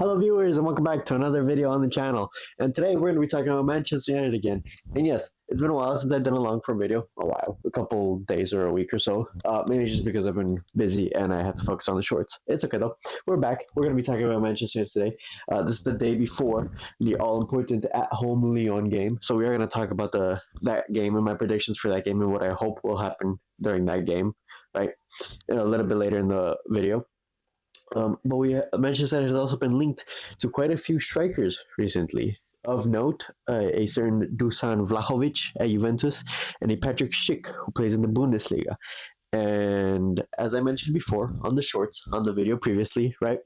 Hello viewers and welcome back to another video on the channel. And today we're going to be talking about Manchester United again. And yes, it's been a while since I've done a long form video. A couple days or a week or so. Maybe just because I've been busy and I had to focus on the shorts. It's okay though. We're back. We're going to be talking about Manchester United today. This is the day before the all-important at-home Lyon game. So we are going to talk about that game and my predictions for that game and what I hope will happen during that game, right? And a little bit later in the video. But Manchester United has also been linked to quite a few strikers recently. Of note, a certain Dusan Vlahovic at Juventus and a Patrick Schick who plays in the Bundesliga. And as I mentioned before on the shorts, on the video previously, right?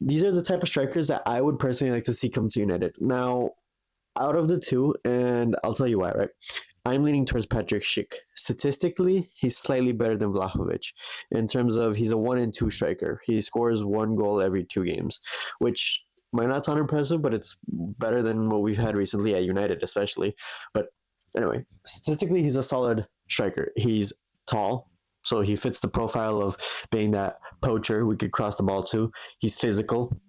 These are the type of strikers that I would personally like to see come to United. Now, out of the two, and I'll tell you why, right? I'm leaning towards Patrick Schick. Statistically, he's slightly better than Vlahovic in terms of he's a 1 and 2 striker. He scores 1 goal every 2 games, which might not sound impressive, but it's better than what we've had recently at United, especially. But anyway, statistically, he's a solid striker. He's tall, so he fits the profile of being that poacher we could cross the ball to. He's physical.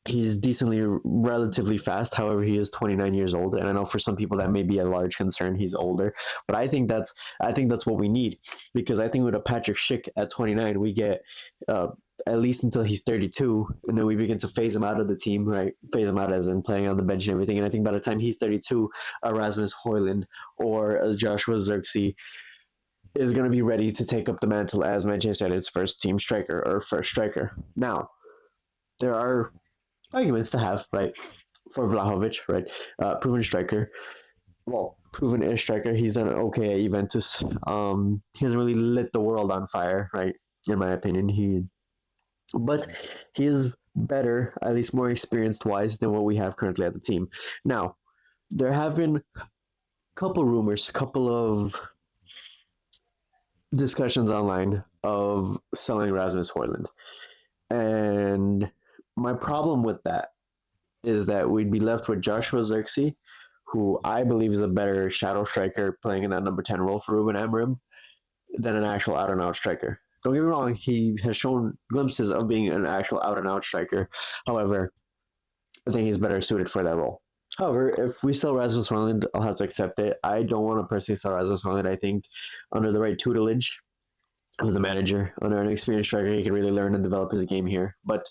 He's decently, relatively fast. However, he is 29 years old, and I know for some people that may be a large concern. He's older, but I think that's what we need, because I think with a Patrick Schick at 29, we get at least until he's 32, and then we begin to phase him out of the team, right? Phase him out as in playing on the bench and everything. And I think by the time he's 32, Rasmus Højlund or Joshua Zirkzee is going to be ready to take up the mantle as Manchester United's first team striker or first striker. Now, there are arguments to have, right, for Vlahovic, right? Proven striker. Well, proven-ish striker. He's done okay at Juventus. He hasn't really lit the world on fire, right? In my opinion, but he is better, at least more experienced-wise, than what we have currently at the team. Now, there have been a couple rumors, couple of discussions online of selling Rasmus Højlund, and my problem with that is that we'd be left with Joshua Zirkzee, who I believe is a better shadow striker playing in that number 10 role for Ruben Amorim than an actual out-and-out striker. Don't get me wrong, he has shown glimpses of being an actual out-and-out striker. However, I think he's better suited for that role. However, if we sell Rasmus Højlund, I'll have to accept it. I don't want to personally sell Rasmus Højlund. I think under the right tutelage of the manager, under an experienced striker, he can really learn and develop his game here. But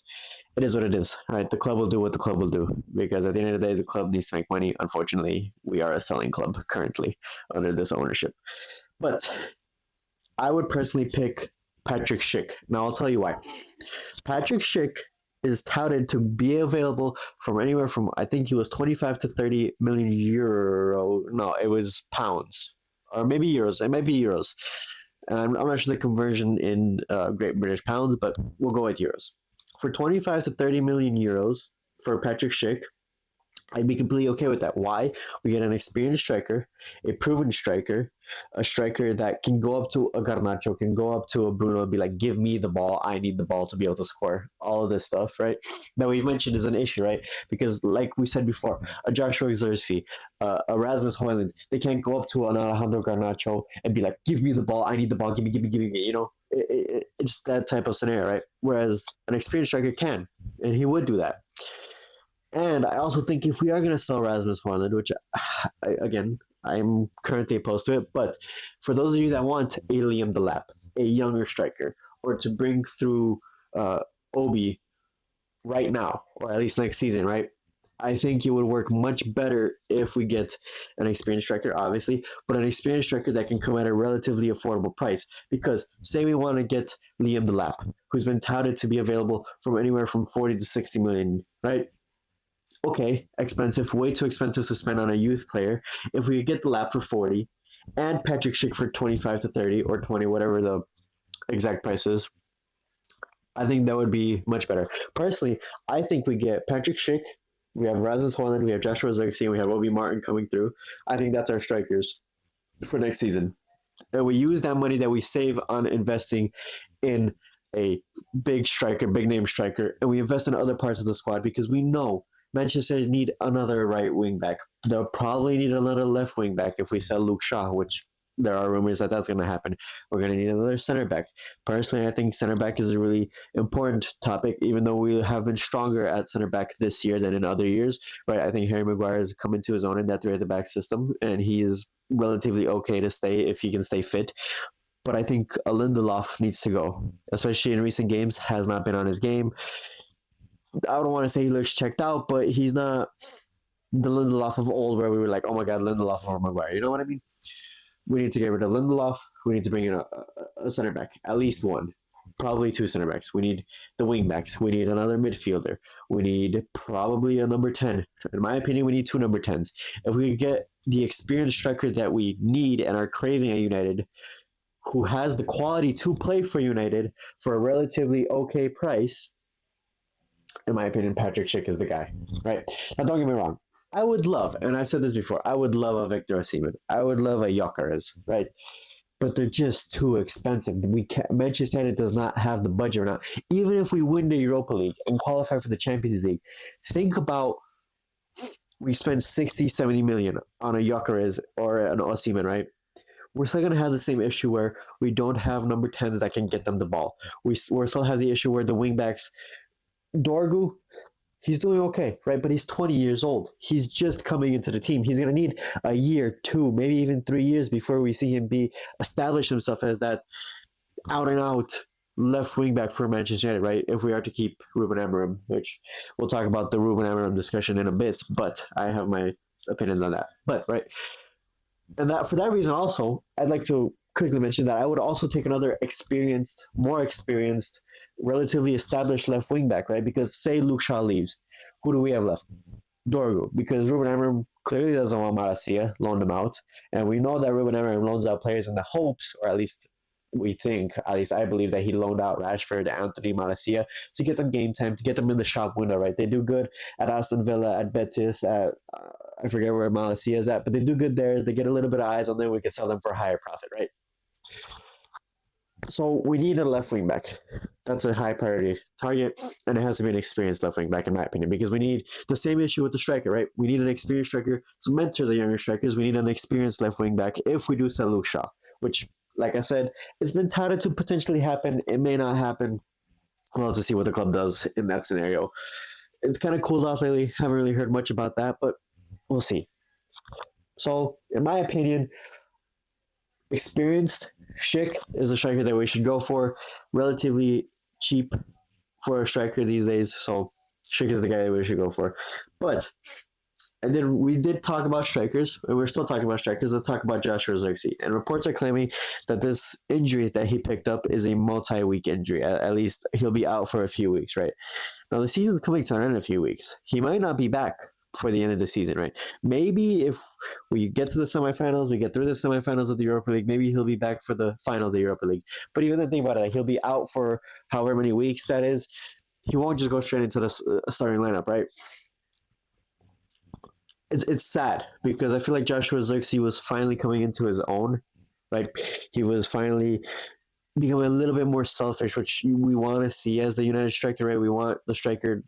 it is what it is, right? The club will do what the club will do, because at the end of the day, the club needs to make money. Unfortunately, we are a selling club currently under this ownership. But I would personally pick Patrick Schick. Now, I'll tell you why. Patrick Schick is touted to be available from anywhere from, I think he was 25 to 30 million euro. No, it was pounds. Or maybe euros. It might be euros. And I'm not sure the conversion in Great British pounds, but we'll go with euros. For 25 to 30 million euros for Patrick Schick, I'd be completely okay with that. Why? We get an experienced striker, a proven striker, a striker that can go up to a Garnacho, can go up to a Bruno and be like, give me the ball. I need the ball to be able to score. All of this stuff, right? That we mentioned is an issue, right? Because like we said before, a Joshua Zirkzee, a Rasmus Højlund, they can't go up to an Alejandro Garnacho and be like, give me the ball. I need the ball. Give me. You know, it's that type of scenario, right? Whereas an experienced striker can, and he would do that. And I also think if we are going to sell Rasmus Højlund, which, again, I'm currently opposed to it, but for those of you that want a Liam Delap, a younger striker, or to bring through Obi right now, or at least next season, right? I think it would work much better if we get an experienced striker, obviously, but an experienced striker that can come at a relatively affordable price. Because say we want to get Liam Delap, who's been touted to be available from anywhere from 40 to 60 million, right? Okay, expensive, way too expensive to spend on a youth player. If we get the lap for 40 and Patrick Schick for 25 to 30 or 20, whatever the exact price is, I think that would be much better. Personally, I think we get Patrick Schick, we have Rasmus Højlund, we have Joshua Zirkzee, and we have Obi Martin coming through. I think that's our strikers for next season. And we use that money that we save on investing in a big striker, big name striker, and we invest in other parts of the squad, because we know Manchester need another right wing back. They'll probably need another left wing back if we sell Luke Shaw, which there are rumors that that's going to happen. We're going to need another center back. Personally, I think center back is a really important topic, even though we have been stronger at center back this year than in other years. Right? I think Harry Maguire has come into his own in that three at the back system, and he is relatively okay to stay if he can stay fit. But I think a Lindelof needs to go, especially in recent games. Has not been on his game. I don't want to say he looks checked out, but he's not the Lindelof of old where we were like, oh my God, Lindelof or Maguire. You know what I mean? We need to get rid of Lindelof. We need to bring in a center back, at least one, probably two center backs. We need the wing backs. We need another midfielder. We need probably a number 10. In my opinion, we need two number 10s. If we get the experienced striker that we need and are craving at United, who has the quality to play for United for a relatively okay price, in my opinion, Patrick Schick is the guy, right? Now, don't get me wrong. I would love, and I've said this before, I would love a Victor Osimhen. I would love a Gyökeres, right? But they're just too expensive. Manchester United does not have the budget right now. Even if we win the Europa League and qualify for the Champions League, think about we spend 60, 70 million on a Gyökeres or an Osimhen, right? We're still going to have the same issue where we don't have number 10s that can get them the ball. We still have the issue where the wingbacks, Dorgu, he's doing okay, right? But he's 20 years old. He's just coming into the team. He's going to need a year, 2, maybe even 3 years before we see him establish himself as that out and out left wing back for Manchester United, right? If we are to keep Ruben Amorim, which we'll talk about the Ruben Amorim discussion in a bit, but I have my opinion on that. But right, and that for that reason also, I'd like to quickly mention that I would also take another more experienced, relatively established left wing back, right? Because say Luke Shaw leaves, who do we have left? Dorgu, because Ruben Amorim clearly doesn't want Malacia, loaned him out, and we know that Ruben Amorim loans out players in the hopes, or at least we think, at least I believe that he loaned out Rashford, Anthony, Malacia to get them game time, to get them in the shop window, right? They do good at Aston Villa, at Betis, at I forget where Malacia is at, but they do good there. They get a little bit of eyes on them. We can sell them for a higher profit, right? So we need a left wing back. That's a high priority target, and it has to be an experienced left wing back, in my opinion, because we need the same issue with the striker, right? We need an experienced striker to mentor the younger strikers. We need an experienced left wing back if we do sell Luke Shaw, which, like I said, it's been touted to potentially happen. It may not happen. We'll have to see what the club does in that scenario. It's kind of cooled off lately. Haven't really heard much about that, but we'll see. So, in my opinion, experienced Schick is a striker that we should go for. Relatively cheap for a striker these days, so Schick is the guy that we should go for. But and then we did talk about strikers, and we're still talking about strikers. Let's talk about Joshua Zirkzee. And reports are claiming that this injury that he picked up is a multi-week injury. At least he'll be out for a few weeks, right? Now, the season's coming to an end in a few weeks. He might not be back for the end of the season, right? Maybe if we get to the semifinals, we get through the semifinals of the Europa League, maybe he'll be back for the final of the Europa League. But even then, think about it, he'll be out for however many weeks that is. He won't just go straight into the starting lineup, right? It's sad because I feel like Joshua Zirkzee was finally coming into his own, right? He was finally becoming a little bit more selfish, which we want to see as the United striker, right? We want the striker.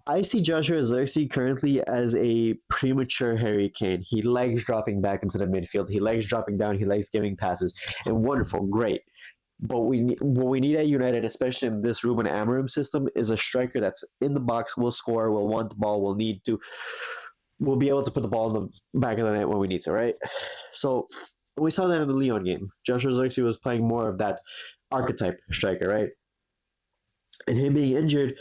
I see Joshua Zirkzee currently as a premature Harry Kane. He likes dropping back into the midfield. He likes dropping down. He likes giving passes. And wonderful, great. But what we need at United, especially in this Ruben Amorim system, is a striker that's in the box, will score, will want the ball, will be able to put the ball in the back of the net when we need to, right? So we saw that in the Lyon game. Joshua Zirkzee was playing more of that archetype striker, right? And him being injured,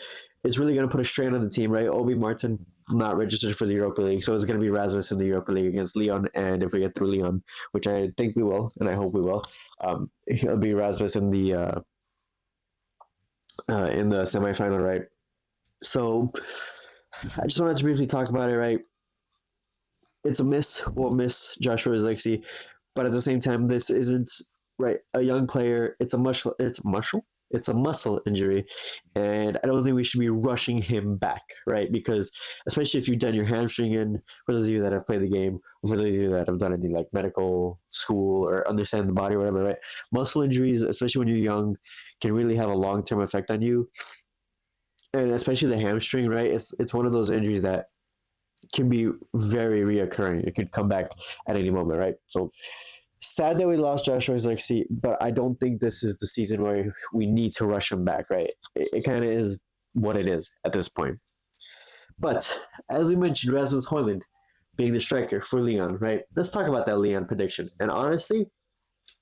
it's really going to put a strain on the team, right? Obi Martin not registered for the Europa League, so it's going to be Rasmus in the Europa League against Lyon, and if we get through Lyon, which I think we will, and I hope we will, he'll be Rasmus in the semifinal, right? So I just wanted to briefly talk about it, right? It's a miss. We'll miss Joshua Zirkzee, but at the same time, this isn't right. A young player. It's a muscle. It's a muscle injury, and I don't think we should be rushing him back, right? Because especially if you've done your hamstring in, for those of you that have played the game, or for those of you that have done any like medical school or understand the body or whatever, right? Muscle injuries, especially when you're young, can really have a long-term effect on you, and especially the hamstring, right? It's one of those injuries that can be very reoccurring. It could come back at any moment, right? So sad that we lost Joshua Xerxes, but I don't think this is the season where we need to rush him back, right? It kind of is what it is at this point. But as we mentioned, Rasmus Hoyland being the striker for Lyon, right? Let's talk about that Lyon prediction. And honestly,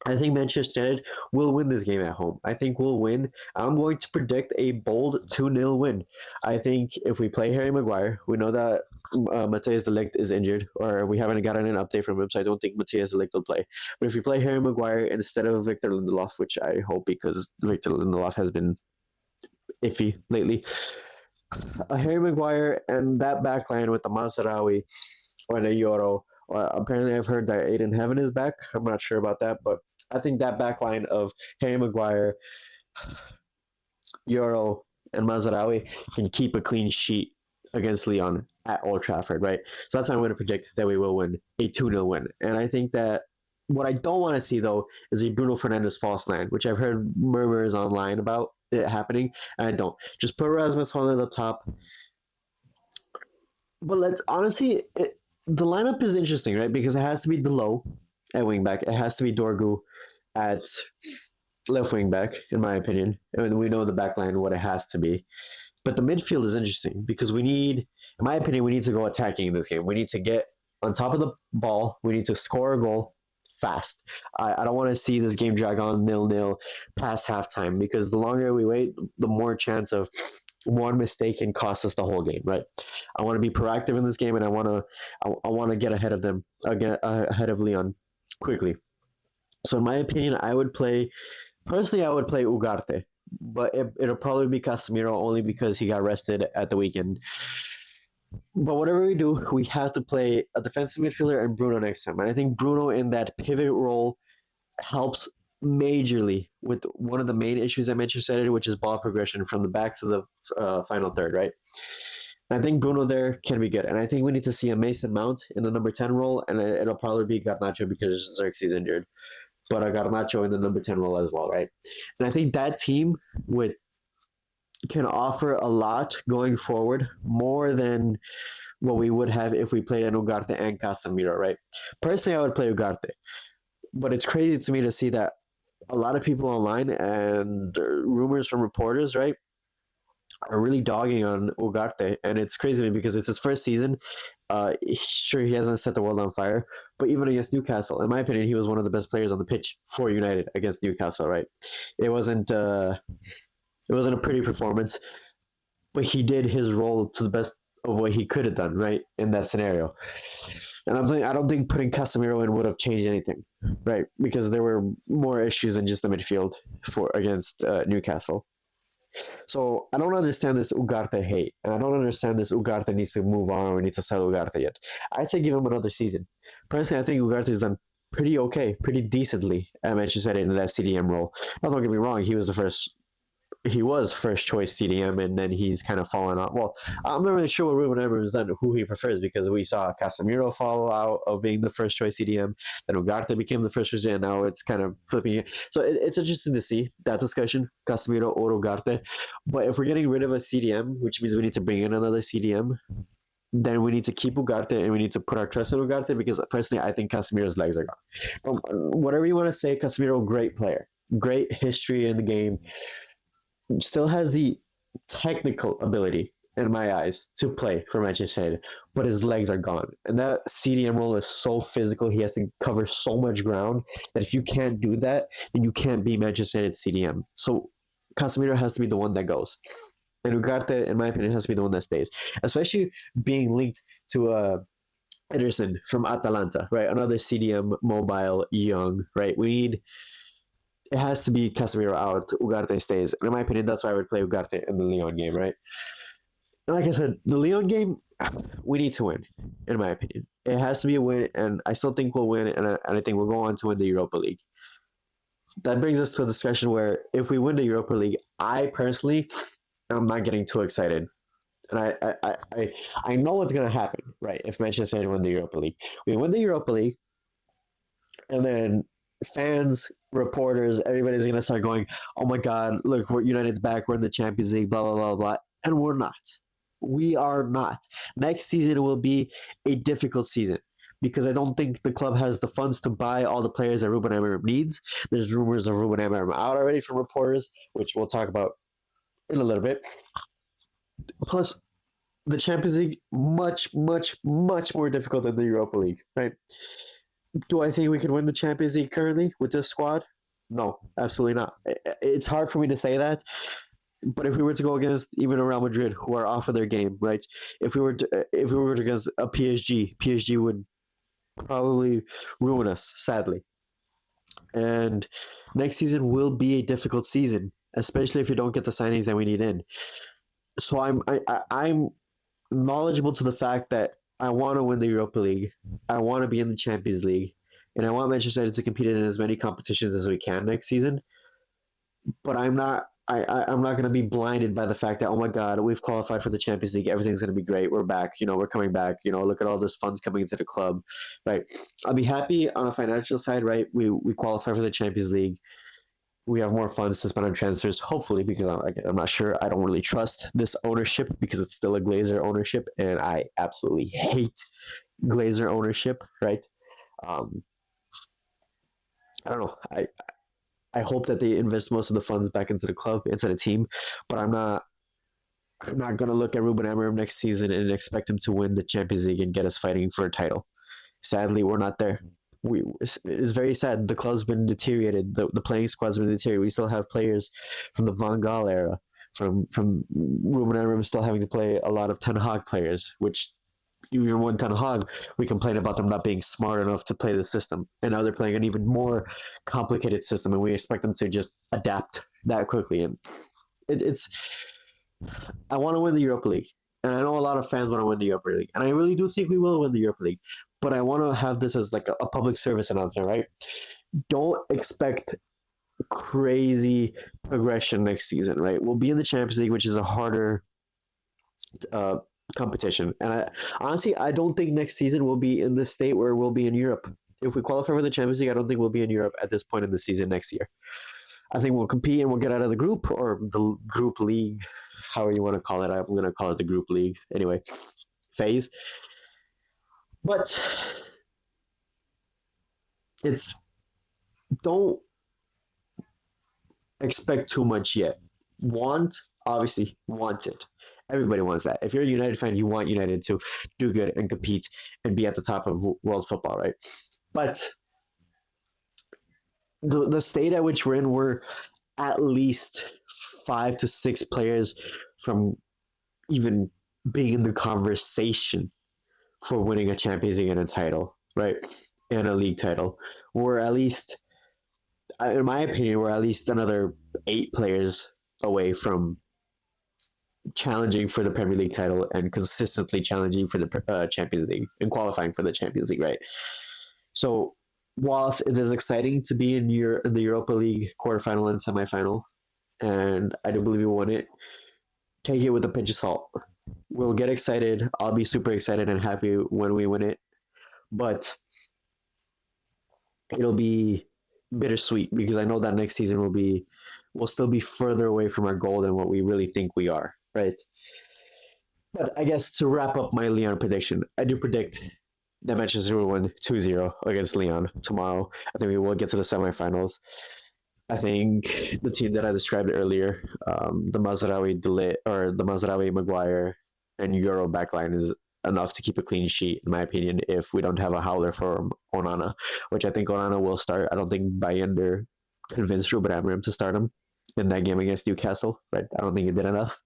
I think Manchester United will win this game at home. I think we'll win. I'm going to predict a bold 2-0 win. I think if we play Harry Maguire, we know that Matthias de Ligt is injured, or we haven't gotten an update from him, so I don't think Matthias de Ligt will play. But if we play Harry Maguire instead of Victor Lindelof, which I hope because Victor Lindelof has been iffy lately, Harry Maguire and that back line with the Masarawi or the Yoro. Apparently, I've heard that Aiden Heaven is back. I'm not sure about that, but I think that back line of Harry Maguire, Euro, and Mazarawi can keep a clean sheet against Lyon at Old Trafford, right? So that's why I'm going to predict that we will win a 2-0 win. And I think that what I don't want to see, though, is a Bruno Fernandes false line, which I've heard murmurs online about it happening, and I don't. Just put Rasmus Hoyland up top. But the lineup is interesting, right? Because it has to be Delo at wingback. It has to be Dorgu at left wingback, in my opinion. And we know the back line, what it has to be. But the midfield is interesting because in my opinion, we need to go attacking in this game. We need to get on top of the ball. We need to score a goal fast. I don't want to see this game drag on 0-0 past halftime because the longer we wait, the more chance of one mistake can cost us the whole game, right? I want to be proactive in this game, and I want to get ahead of them, ahead of Lyon quickly. So in my opinion, I would play Ugarte, but it'll probably be Casemiro only because he got rested at the weekend. But whatever we do, we have to play a defensive midfielder and Bruno next time. And I think Bruno in that pivot role helps majorly with one of the main issues I mentioned, which is ball progression from the back to the final third, right? And I think Bruno there can be good. And I think we need to see a Mason Mount in the number 10 role, and it'll probably be Garnacho because Xerxes injured. But a Garnacho in the number 10 role as well, right? And I think that team can offer a lot going forward, more than what we would have if we played an Ugarte and Casemiro, right? Personally, I would play Ugarte. But it's crazy to me to see that a lot of people online and rumors from reporters, right, are really dogging on Ugarte. And it's crazy to me because it's his first season. Sure, he hasn't set the world on fire, but even against Newcastle, in my opinion, he was one of the best players on the pitch for United against Newcastle, right? It wasn't a pretty performance, but he did his role to the best of what he could have done, right, in that scenario. And I don't think putting Casemiro in would have changed anything, right? Because there were more issues than just the midfield against Newcastle. So I don't understand this Ugarte hate, and I don't understand this Ugarte needs to move on or needs to sell Ugarte yet. I'd say give him another season. Personally, I think Ugarte's done pretty okay, pretty decently at Manchester United in that CDM role. Now, don't get me wrong, he was first choice CDM, and then he's kind of fallen out. Well, I'm not really sure what Ruben Amorim has done, who he prefers, because we saw Casemiro fall out of being the first choice CDM, then Ugarte became the first choice, and now it's kind of flipping it. So it's interesting to see that discussion, Casemiro or Ugarte. But if we're getting rid of a CDM, which means we need to bring in another CDM, then we need to keep Ugarte and we need to put our trust in Ugarte, because personally, I think Casemiro's legs are gone. Whatever you want to say, Casemiro, great player, great history in the game, still has the technical ability, in my eyes, to play for Manchester United, but his legs are gone. And that CDM role is so physical. He has to cover so much ground that if you can't do that, then you can't be Manchester United CDM. So Casemiro has to be the one that goes. And Ugarte, in my opinion, has to be the one that stays. Especially being linked to Ederson from Atalanta, right? Another CDM, mobile, young, right? It has to be Casemiro out, Ugarte stays. And in my opinion, that's why I would play Ugarte in the Lyon game, right? And like I said, the Lyon game, we need to win, in my opinion. It has to be a win, and I still think we'll win, and I think we'll go on to win the Europa League. That brings us to a discussion where if we win the Europa League, I personally am not getting too excited. And I know what's going to happen, right, if Manchester United win the Europa League. We win the Europa League, and then fans, reporters, everybody's going to start going, oh my God, look, United's back, we're in the Champions League, blah, blah, blah, blah. And we're not. We are not. Next season will be a difficult season because I don't think the club has the funds to buy all the players that Ruben Amorim needs. There's rumors of Ruben Amorim out already from reporters, which we'll talk about in a little bit. Plus, the Champions League much, much, much more difficult than the Europa League, right? Do I think we can win the Champions League currently with this squad? No, absolutely not. It's hard for me to say that, but if we were to go against even a Real Madrid who are off of their game, right? If we were to against a PSG would probably ruin us, sadly. And next season will be a difficult season, especially if you don't get the signings that we need in. So I'm knowledgeable to the fact that I want to win the Europa League. I want to be in the Champions League, and I want Manchester United to compete in as many competitions as we can next season. But I'm not. I'm not going to be blinded by the fact that, oh my God, we've qualified for the Champions League. Everything's going to be great. We're back. We're coming back. Look at all this funds coming into the club, right? I'll be happy on a financial side, right? We qualify for the Champions League. We have more funds to spend on transfers, hopefully, because I'm not sure. I don't really trust this ownership because it's still a Glazer ownership, and I absolutely hate Glazer ownership, right? I don't know. I hope that they invest most of the funds back into the club, into the team, but I'm not going to look at Ruben Amorim next season and expect him to win the Champions League and get us fighting for a title. Sadly, we're not there. It's very sad. The club's been deteriorated. The playing squad's been deteriorated. We still have players from the Van Gaal era, from Ruben Amorim still having to play a lot of Ten Hag players, which even when Ten Hag, we complain about them not being smart enough to play the system. And now they're playing an even more complicated system, and we expect them to just adapt that quickly. And it's I want to win the Europa League. And I know a lot of fans want to win the Europa League. And I really do think we will win the Europa League. But I want to have this as like a public service announcement, right? Don't expect crazy progression next season, right? We'll be in the Champions League, which is a harder competition. And honestly, I don't think next season we'll be in the state where we'll be in Europe. If we qualify for the Champions League, I don't think we'll be in Europe at this point in the season next year. I think we'll compete and we'll get out of the group or the group league, however you want to call it. I'm going to call it the group league anyway, phase. But don't expect too much yet. Obviously want it. Everybody wants that. If you're a United fan, you want United to do good and compete and be at the top of world football, right? But the state at which we're in, we're at least 5 to 6 players from even being in the conversation for winning a Champions League and a title, right? And a league title. We're at least, in my opinion, we're at least another 8 players away from challenging for the Premier League title and consistently challenging for the Champions League and qualifying for the Champions League, right? So whilst it is exciting to be in the Europa League quarterfinal and semifinal, and I do believe we won it, take it with a pinch of salt. We'll get excited. I'll be super excited and happy when we win it, but it'll be bittersweet because I know that next season we'll still be further away from our goal than what we really think we are, right? But I guess to wrap up my Lyon prediction, I do predict that Manchester will win 2-0 against Lyon tomorrow. I think we will get to the semifinals. I think the team that I described earlier, the Mazraoui, Maguire, and Euro backline is enough to keep a clean sheet, in my opinion, if we don't have a howler for Onana, which I think Onana will start. I don't think Bayender convinced Ruben Amorim to start him in that game against Newcastle, but I don't think he did enough.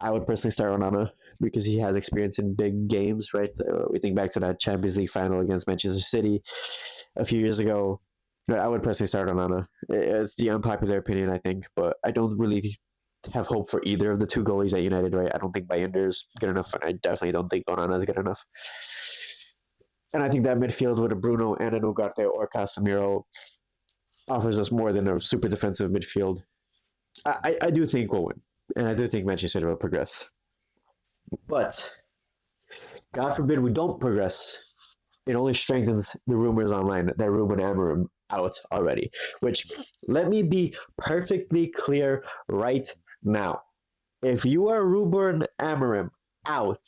I would personally start Onana because he has experience in big games, right? We think back to that Champions League final against Manchester City a few years ago. I would personally start Onana. It's the unpopular opinion, I think, but I don't really have hope for either of the 2 goalies at United, right? I don't think Bayender's good enough, and I definitely don't think Onana's good enough. And I think that midfield with a Bruno and an Ugarte or Casemiro offers us more than a super defensive midfield. I do think we'll win, and I do think Manchester City will progress. But God forbid we don't progress. It only strengthens the rumors online that Ruben Amorim out already, which let me be perfectly clear right now. If you are Ruben Amorim out,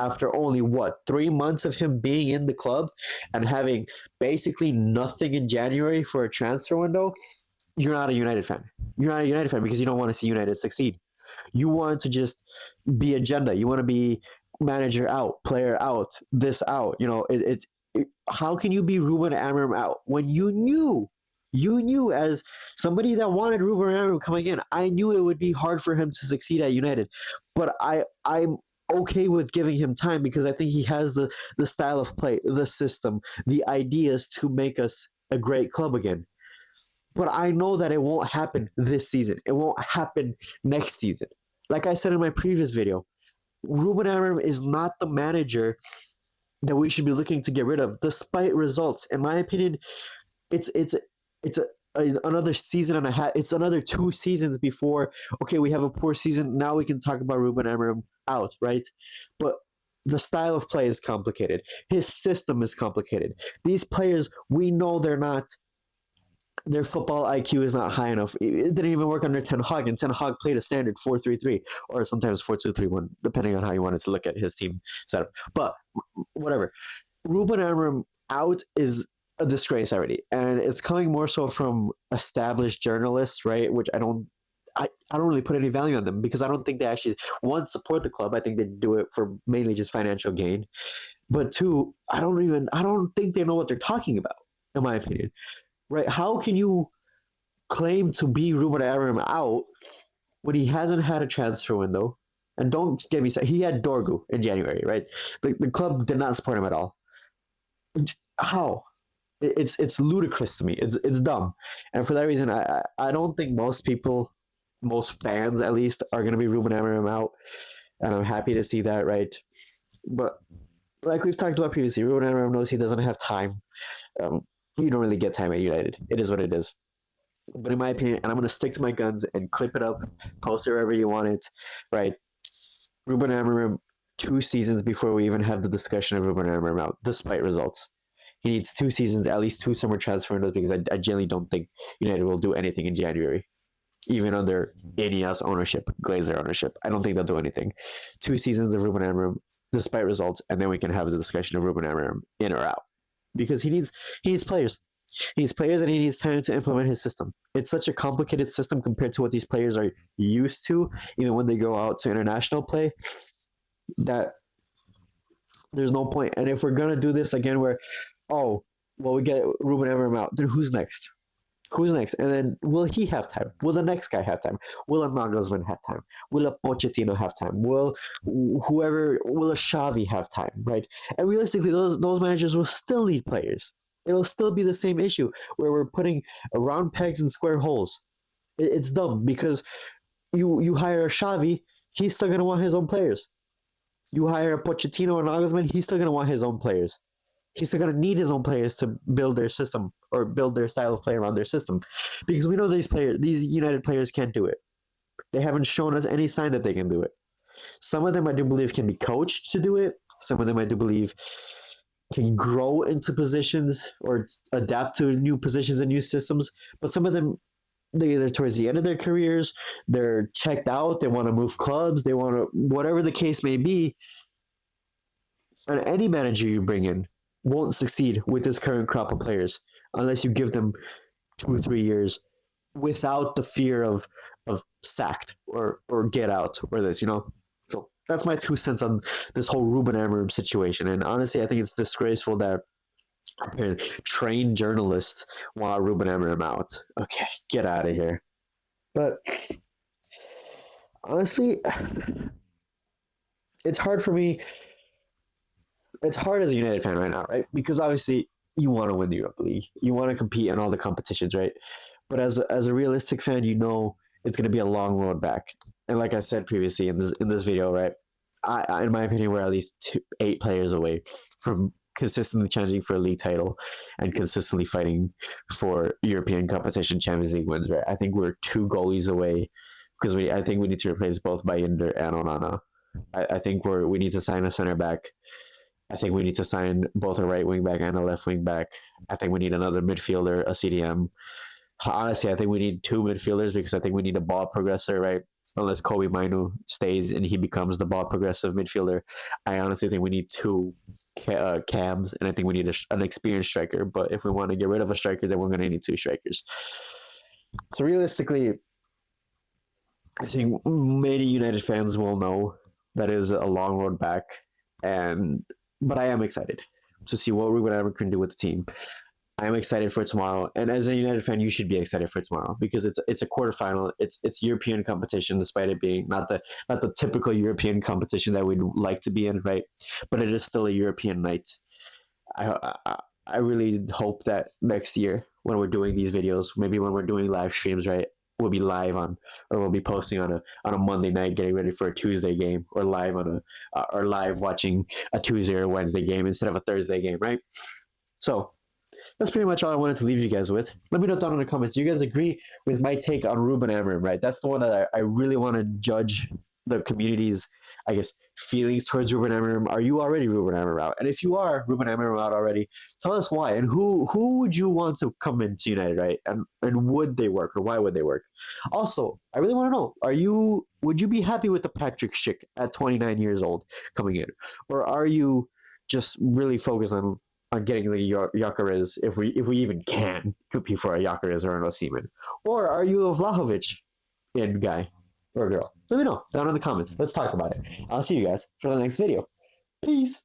after only 3 months of him being in the club and having basically nothing in January for a transfer window, you're not a United fan. You're not a United fan because you don't want to see United succeed. You want to just be agenda. You want to be manager out, player out, this out. How can you be Ruben Amorim out when you knew as somebody that wanted Ruben Amorim coming in, I knew it would be hard for him to succeed at United, but I'm okay with giving him time because I think he has the style of play, the system, the ideas to make us a great club again. But I know that it won't happen this season. It won't happen next season. Like I said in my previous video, Ruben Amorim is not the manager that we should be looking to get rid of, despite results. In my opinion, it's another season and a half. It's another 2 seasons before, okay, we have a poor season. Now we can talk about Ruben Amorim out, right? But the style of play is complicated. His system is complicated. These players, we know their football IQ is not high enough. It didn't even work under Ten Hag, and Ten Hag played a standard 4-3-3 or sometimes 4-2-3-1, depending on how you wanted to look at his team setup. But whatever. Ruben Amorim out is a disgrace already, and it's coming more so from established journalists, right? Which I don't really put any value on them because I don't think they actually, one, support the club. I think they do it for mainly just financial gain. But two, I don't think they know what they're talking about, in my opinion. Right? How can you claim to be Ruben Amorim out when he hasn't had a transfer window? And don't get me started, he had Dorgu in January, right? The club did not support him at all. How? It's ludicrous to me. It's dumb. And for that reason, I don't think most fans at least, are going to be Ruben Amorim out. And I'm happy to see that, right? But like we've talked about previously, Ruben Amorim knows he doesn't have time. You don't really get time at United. It is what it is. But in my opinion, and I'm going to stick to my guns and clip it up, post it wherever you want it, right? Ruben Amorim, 2 seasons before we even have the discussion of Ruben Amorim out, despite results. He needs 2 seasons, at least 2 summer transfer windows, because I genuinely don't think United will do anything in January, even under Ineos ownership, Glazer ownership. I don't think they'll do anything. 2 seasons of Ruben Amorim, despite results, and then we can have the discussion of Ruben Amorim in or out. Because he needs players. He needs players and he needs time to implement his system. It's such a complicated system compared to what these players are used to, even when they go out to international play, that there's no point. And if we're going to do this again where, we get Ruben Amorim out, then who's next? Who's next? And then will he have time? Will the next guy have time? Will a Nagelsmann have time? Will a Pochettino have time? Will a Xavi have time, right? And realistically, those managers will still need players. It'll still be the same issue where we're putting round pegs in square holes. It's dumb because you hire a Xavi, he's still going to want his own players. You hire a Pochettino or Nagelsmann, he's still going to want his own players. He's still going to need his own players to build their system or build their style of play around their system. Because we know these United players can't do it. They haven't shown us any sign that they can do it. Some of them I do believe can be coached to do it. Some of them I do believe can grow into positions or adapt to new positions and new systems. But some of them, they're either towards the end of their careers, they're checked out, they want to move clubs, they want to, whatever the case may be. And any manager you bring in won't succeed with this current crop of players unless you give them 2 or 3 years without the fear of sacked or get out or this, So that's my 2 cents on this whole Ruben Amorim situation. And honestly, I think it's disgraceful that trained journalists want Ruben Amorim out. Okay, get out of here. But honestly, it's hard for me. It's hard as a United fan right now, right? Because obviously you want to win the Europa League. You want to compete in all the competitions, right? But as a realistic fan, it's going to be a long road back. And like I said previously in this video, right? I in my opinion, we're at least 8 players away from consistently challenging for a league title and consistently fighting for European competition Champions League wins, right? I think we're 2 goalies away because I think we need to replace both Bayender and Onana. I think we need to sign a center back. I think we need to sign both a right wing back and a left wing back. I think we need another midfielder, a CDM. Honestly, I think we need 2 midfielders because I think we need a ball progressor, right? unless Kobe Mainu stays and he becomes the ball progressive midfielder. I honestly think we need two cams, and I think we need an experienced striker. But if we want to get rid of a striker, then we're going to need two strikers. So realistically, I think many United fans will know that is a long road back, but I am excited to see what Ruben Amorim can do with the team. I am excited for tomorrow, and as a United fan, you should be excited for tomorrow because it's a quarterfinal. It's European competition, despite it being not the typical European competition that we'd like to be in, right? But it is still a European night. I really hope that next year when we're doing these videos, maybe when we're doing live streams, right, we'll be live on, or we'll be posting on a Monday night, getting ready for a Tuesday game, or live or live watching a Tuesday or Wednesday game instead of a Thursday game, right? So that's pretty much all I wanted to leave you guys with. Let me know down in the comments. Do you guys agree with my take on Ruben Amorim, right? That's the one that I really want to judge the community's, I guess, feelings towards Ruben Amorim. Are you already Ruben Amorim out? And if you are Ruben Amorim out already, tell us why. And who would you want to come into United, right? And would they work, or why would they work? Also, I really want to know, would you be happy with the Patrick Schick at 29 years old coming in? Or are you just really focused on getting the Gyökeres if we even can compete for a Gyökeres or an Osimhen? Or are you a Vlahovic in guy or girl? Let me know down in the comments. Let's talk about it. I'll see you guys for the next video. Peace.